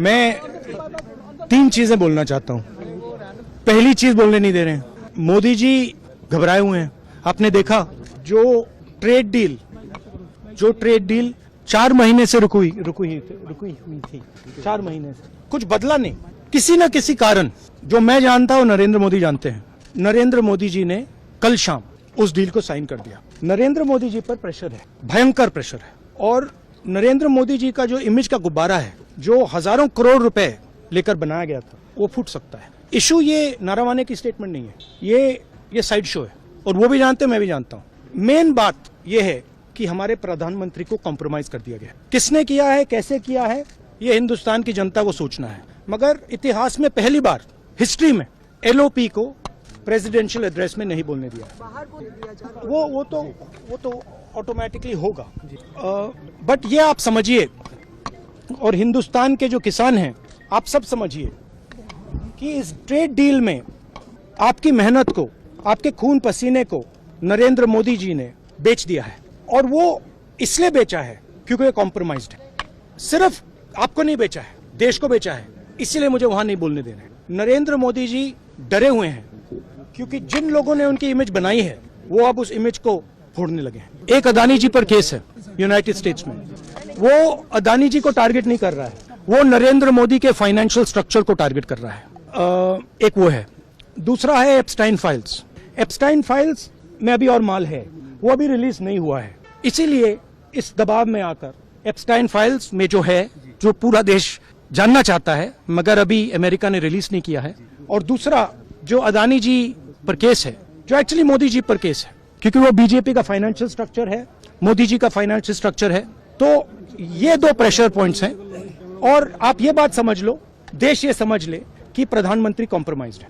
मैं तीन चीजें बोलना चाहता हूं। पहली चीज बोलने नहीं दे रहे हैं, मोदी जी घबराए हुए हैं। आपने देखा जो ट्रेड डील 4 महीने से रुकी हुई थी 4 महीने से कुछ बदला नहीं। किसी न किसी कारण जो मैं जानता हूं, नरेंद्र मोदी जानते हैं। नरेंद्र मोदी जी ने कल शाम उस डील को साइन कर दिया। नरेंद्र मोदी जी पर प्रेशर है, भयंकर प्रेशर है, और नरेंद्र मोदी जी का जो इमेज का गुब्बारा है, जो हजारों करोड़ रुपए लेकर बनाया गया था, वो फूट सकता है। इशू ये नारावाने की स्टेटमेंट नहीं है, ये साइड शो है, और वो भी जानते हैं, मैं भी जानता हूं। मेन बात ये है कि हमारे प्रधानमंत्री को कॉम्प्रोमाइज कर दिया गया। किसने किया है, कैसे किया है, ये हिंदुस्तान की जनता को सोचना है। मगर इतिहास में पहली बार हिस्ट्री में एलओपी को प्रेसिडेंशियल एड्रेस में नहीं बोलने दिया। वो तो ऑटोमेटिकली होगा। बट ये आप समझिए, और हिंदुस्तान के जो किसान हैं, आप सब समझिए कि इस ट्रेड डील में आपकी मेहनत को, आपके खून पसीने को नरेंद्र मोदी जी ने बेच दिया है। और वो इसलिए बेचा है क्योंकि ये कॉम्प्रोमाइज्ड है। सिर्फ आपको नहीं बेचा है, देश को बेचा है। इसीलिए मुझे वहां नहीं बोलने देना है। नरेंद्र मोदी जी डरे हुए हैं क्योंकि जिन लोगों ने उनकी इमेज बनाई है, वो अब उस इमेज को फोड़ने लगे हैं। एक अदानी जी पर केस है यूनाइटेड स्टेट्स में। वो अदानी जी को टारगेट नहीं कर रहा है, वो नरेंद्र मोदी के फाइनेंशियल स्ट्रक्चर को टारगेट कर रहा है। एक वो है। दूसरा है एप्स्टाइन फाइल्स। एप्स्टाइन फाइल्स में अभी और माल है, वो अभी रिलीज नहीं हुआ है। इसीलिए इस दबाव में आकर एप्स्टाइन फाइल्स में जो है, जो पूरा देश जानना चाहता है, मगर अभी अमेरिका ने रिलीज नहीं किया है। और दूसरा जो अदानी जी पर केस है, जो एक्चुअली मोदी जी पर केस है, क्योंकि वो बीजेपी का फाइनेंशियल स्ट्रक्चर है, मोदी जी का फाइनेंशियल स्ट्रक्चर है। तो ये 2 प्रेशर पॉइंट्स हैं। और आप ये बात समझ लो, देश ये समझ ले कि प्रधानमंत्री कॉम्प्रोमाइज्ड है।